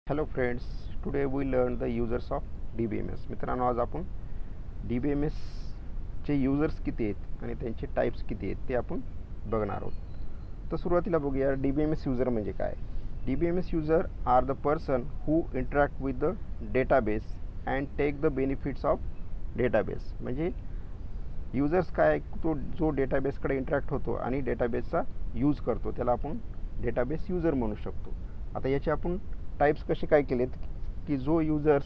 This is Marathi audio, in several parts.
Hello friends, today we learn the users of DBMS. मित्रांनो, आज आपण DBMSचे युजर्स किती आहेत आणि त्यांचे टाईप्स किती आहेत ते आपण बघणार आहोत. तर सुरुवातीला बघूया DBMS युजर म्हणजे काय. DBMS user are the person who interact with the database and take the benefits of database. म्हणजे युजर्स काय, तो जो डेटाबेसकडे इंटरॅक्ट होतो आणि डेटाबेसचा यूज करतो त्याला आपण डेटाबेस युजर म्हणू शकतो. आता याचे आपण टाईप्स कसे काय केलेत की जो युजर्स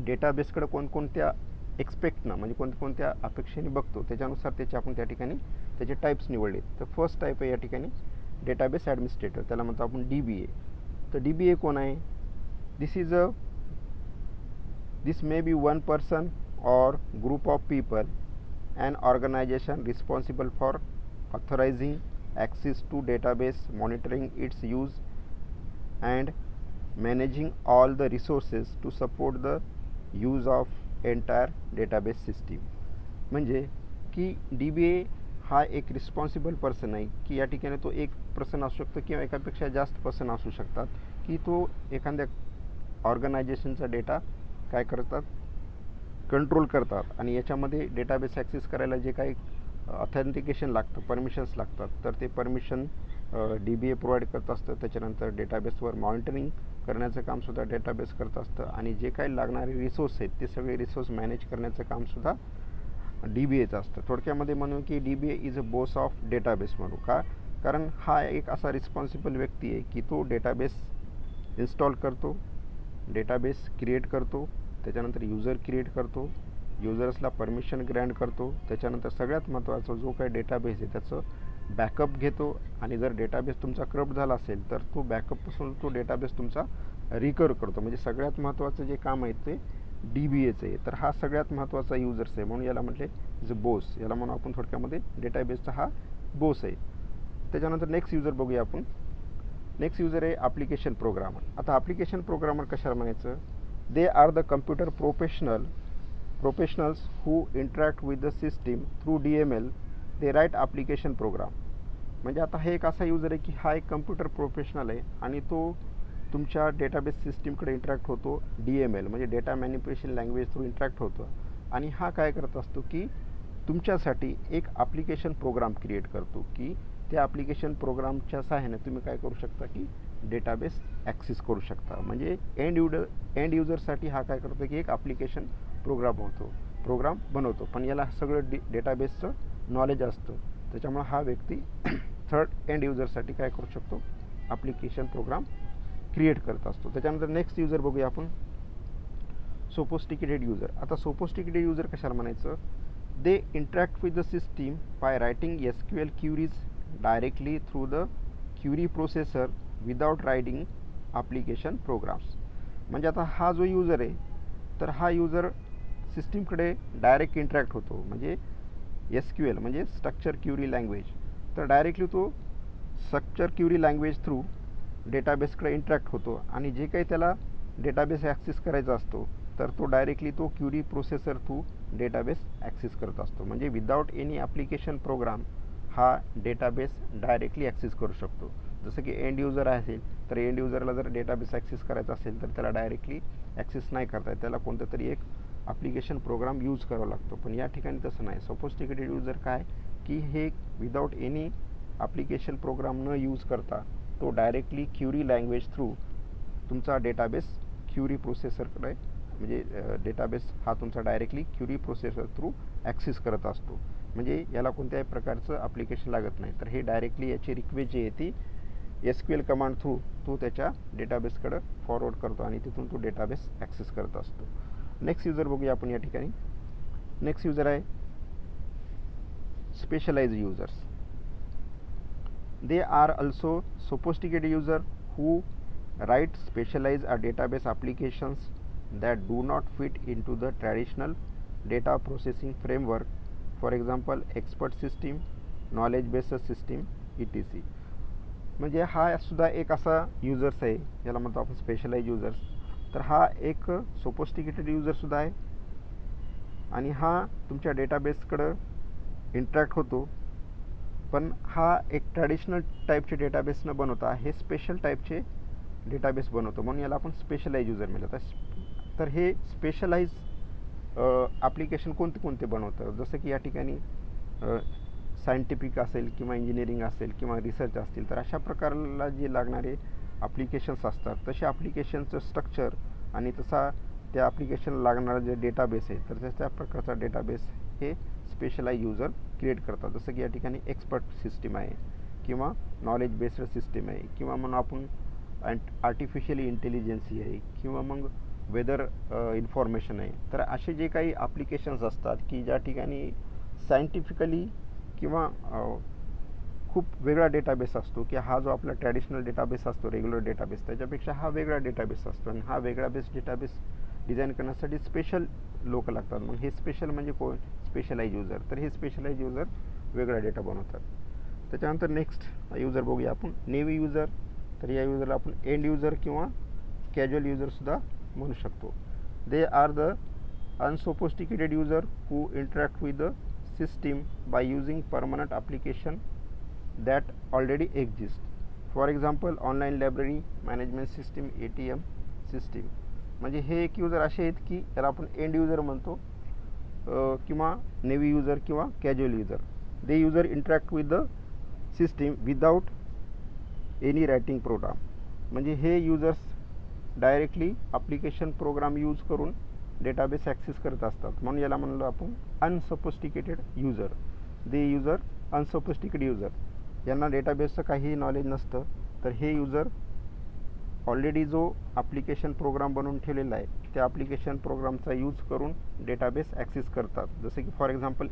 डेटाबेसकडे कोणकोणत्या एक्सपेक्टनं म्हणजे कोणत्या अपेक्षेने बघतो त्याच्यानुसार त्याचे आपण त्या ठिकाणी त्याचे टाईप्स निवडले. तर फर्स्ट टाईप आहे या ठिकाणी डेटाबेस ॲडमिनिस्ट्रेटर, त्याला म्हणतो आपण DBA. तर DBA कोण आहे? This may be one person or group of people, an organization responsible for authorizing access to database, monitoring its use and managing all the resources to support the use of entire database system. म्हणजे की DBA हा एक रिस्पॉन्सिबल पर्सन आहे की या ठिकाणी तो एक पर्सन असू शकतो किंवा एकापेक्षा जास्त पर्सन असू शकतात की तो एखाद्या ऑर्गनायझेशनचा डेटा काय करतात, कंट्रोल करतात आणि याच्यामध्ये डेटाबेस ॲक्सेस करायला जे काही ऑथेंटिकेशन लागतं, परमिशन्स लागतात, तर ते परमिशन DBA प्रोव्हाइड करत असतं. त्याच्यानंतर डेटाबेसवर मॉनिटरिंग करण्याचं कामसुद्धा डेटाबेस करत असतं आणि जे काही लागणारे रिसोर्स आहेत ते सगळे रिसोर्स मॅनेज करण्याचं कामसुद्धा DBAचं असतं. थोडक्यामध्ये म्हणू की DBA is a boss of database म्हणू का, कारण हा एक असा रिस्पॉन्सिबल व्यक्ती आहे की तो डेटाबेस इन्स्टॉल करतो, डेटाबेस क्रिएट करतो, त्याच्यानंतर युजर क्रिएट करतो, युजर्सला परमिशन ग्रँट करतो, त्याच्यानंतर सगळ्यात महत्त्वाचा जो काही डेटाबेस आहे त्याचं बॅकअप घेतो आणि जर डेटाबेस तुमचा करप्ट झाला असेल तर तो बॅकअपपासून तो डेटाबेस तुमचा रिकवर करतो. म्हणजे सगळ्यात महत्त्वाचं जे काम आहे ते DBAचं आहे. तर हा सगळ्यात महत्त्वाचा युजर्स आहे, म्हणून याला म्हटले इज अ बोस. याला म्हणून आपण थोडक्यामध्ये डेटाबेसचा हा बोस आहे. त्याच्यानंतर नेक्स्ट युजर बघूया आपण. नेक्स्ट युजर आहे ॲप्लिकेशन प्रोग्रामर. आता ॲप्लिकेशन प्रोग्रामर कशाला म्हणायचं? They are the computer professionals who interact with the system through DML. They write application program. म्हणजे आता हे एक असा युजर आहे की हा एक कम्प्युटर प्रोफेशनल आहे आणि तो तुमच्या डेटाबेस सिस्टीमकडे इंटरॅक्ट होतो DML म्हणजे data manipulation language through interact होतो आणि हा काय करत असतो की तुमच्यासाठी एक ॲप्लिकेशन प्रोग्राम क्रिएट करतो की त्या ॲप्लिकेशन प्रोग्रामच्या सहाय्याने तुम्ही काय करू शकता की डेटाबेस ॲक्सेस करू शकता. म्हणजे एंड युजरसाठी हा काय करतो की एक ॲप्लिकेशन प्रोग्राम बनवतो, पण याला सगळं डेटाबेसचं नॉलेज असतं. त्याच्यामुळे हा व्यक्ती थर्ड एंड युजरसाठी काय करू शकतो, ॲप्लिकेशन प्रोग्राम क्रिएट करत असतो. त्याच्यानंतर नेक्स्ट युजर बघूया आपण, सोफिस्टिकेटेड युजर. आता सोफिस्टिकेटेड युजर कशाला म्हणायचं? They interact with the system by writing SQL queries directly through the query processor without writing application programs. म्हणजे आता हा जो युजर आहे तर हा युजर सिस्टीमकडे डायरेक्ट इंटरॅक्ट होतो. म्हणजे SQL म्हणजे स्ट्रक्चर क्युरी लँग्वेज, तर डायरेक्टली तो स्ट्रक्चर क्युरी लँग्वेज थ्रू डेटाबेसकडे इंटरॅक्ट होतो आणि जे काही त्याला डेटाबेस ॲक्सेस करायचा असतो तर तो डायरेक्टली तो query processor through database access करत असतो. म्हणजे विदाउट एनी ॲप्लिकेशन प्रोग्राम हा डेटाबेस डायरेक्टली ॲक्सेस करू शकतो. जसं की एंड युजर असेल तर एंड युजरला जर डेटाबेस ॲक्सेस करायचा असेल तर त्याला डायरेक्टली ॲक्सेस नाही करता येत, त्याला कोणतं तरी एक ॲप्लिकेशन प्रोग्राम यूज करावा लागतो. पण या ठिकाणी तसं नाही. सोफिस्टिकेटेड युजर काय की हे विदाउट एनी ॲप्लिकेशन प्रोग्राम न यूज करता तो डायरेक्टली क्युरी लँग्वेज थ्रू तुमचा डेटाबेस क्युरी प्रोसेसरकडे म्हणजे डेटाबेस हा तुमचा directly query processor through access करत असतो. म्हणजे याला कोणत्याही प्रकारचं ॲप्लिकेशन लागत नाही, तर हे डायरेक्टली याची रिक्वेस्ट जी आहे ती SQL कमांड थ्रू तो त्याच्या डेटाबेसकडं फॉरवर्ड करतो आणि तिथून तो डेटाबेस ॲक्सेस करत असतो. नेक्स्ट युजर बघूया आपण या ठिकाणी. नेक्स्ट युजर आहे specialized users. They are also sophisticated users who write specialized database applications that do not fit into the traditional data processing framework. For example, expert system, knowledge based system, etc. म्हणजे हा सुद्धा एक असा युजर्स आहे, याला म्हणतो आपण स्पेशलाइज युजर्स. तर हा एक सोफिस्टिकेटेड युजरसुद्धा आहे आणि हा तुमच्या डेटाबेसकडं इंटरॅक्ट होतो, पण हा एक ट्रॅडिशनल टाईपचे डेटाबेस न बनवता हे स्पेशल टाईपचे डेटाबेस बनवतो, म्हणून याला आपण स्पेशलाइज यूजर म्हणलं. तर हे स्पेशलाइज ॲप्लिकेशन कोणते कोणते बनवतं, जसं की या ठिकाणी सायंटिफिक असेल किंवा इंजिनिअरिंग असेल किंवा रिसर्च असतील, तर अशा प्रकारला जे लागणारे ॲप्लिकेशन्स असतात तसे ॲप्लिकेशनचं स्ट्रक्चर आणि तसा त्या ॲप्लिकेशनला लागणारा जे डेटाबेस आहे तर त्या प्रकारचा डेटाबेस हे स्पेशलाइज यूजर क्रिएट करतात. जसं की या ठिकाणी एक्सपर्ट सिस्टीम आहे किंवा नॉलेज बेस्ड सिस्टीम आहे किंवा मग आपण आर्टिफिशियल इंटेलिजन्सी आहे किंवा मग वेदर इन्फॉर्मेशन आहे. तर असे जे काही ॲप्लिकेशन्स असतात की ज्या ठिकाणी सायंटिफिकली किंवा खूप वेगळा डेटाबेस असतो की हा जो आपला ट्रॅडिशनल डेटाबेस असतो, रेग्युलर डेटाबेस, त्याच्यापेक्षा हा वेगळा डेटाबेस असतो आणि हा वेगळा डेटाबेस डिझाईन करण्यासाठी स्पेशल लोक लागतात. मग हे स्पेशल म्हणजे कोण? Specialize user. तर हे स्पेशलाइज यूजर वेगळा डेटा बनवतात. त्याच्यानंतर नेक्स्ट यूजर बघूया आपण, नेव्ही यूजर. तर या यूजरला आपण एंड यूजर किंवा कॅज्युअल यूजरसुद्धा म्हणू शकतो. दे are the unsophisticated user who interact with the system by using permanent application that already exist. For example, online library management system, ATM system. म्हणजे हे एक यूजर असे आहेत की त्याला आपण एंड यूजर म्हणतो किंवा नेव्ही यूजर किंवा casual user. They user interact with the system without any writing program. म्हणजे हे users directly application program use करून डेटाबेस ॲक्सेस करत असतात, म्हणून याला म्हणलो आपण unsophisticated user. They user unsophisticated user, यांना डेटाबेसचं काहीही नॉलेज नसतं. तर हे यूजर ऑलरेडी जो ॲप्लिकेशन प्रोग्राम बनवून ठेवलेला आहे त्या ॲप्लिकेशन प्रोग्रामचा यूज करून डेटाबेस ॲक्सेस करतात. जसं की for example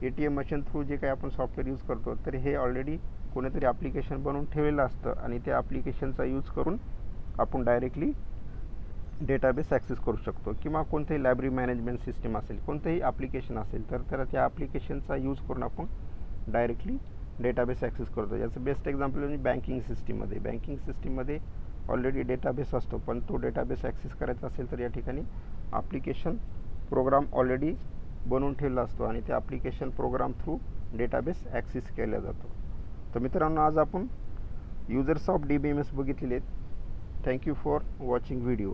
ATM machine through जे काही आपण सॉफ्टवेअर यूज करतो तर हे ऑलरेडी कोणीतरी ॲप्लिकेशन बनवून ठेवलेलं असतं आणि त्या ॲप्लिकेशनचा यूज करून आपण डायरेक्टली डेटाबेस ॲक्सेस करू शकतो. किंवा कोणतेही लायब्ररी मॅनेजमेंट सिस्टीम असेल, कोणतंही ॲप्लिकेशन असेल तर त्या ॲप्लिकेशनचा यूज करून आपण डायरेक्टली डेटाबेस ॲक्सेस करतो. याचं बेस्ट एक्झाम्पल म्हणजे बँकिंग सिस्टीममध्ये ऑलरेडी डेटाबेस असतो, पण तो डेटाबेस ॲक्सेस करायचा असेल तर या ठिकाणी ॲप्लिकेशन प्रोग्राम ऑलरेडी बनवून ठेवला असतो आणि त्या application program through database access केला जातो. तर मित्रांनो, आज आपण यूजर्स ऑफ DBMS बघितलेले आहेत. Thank you for watching video.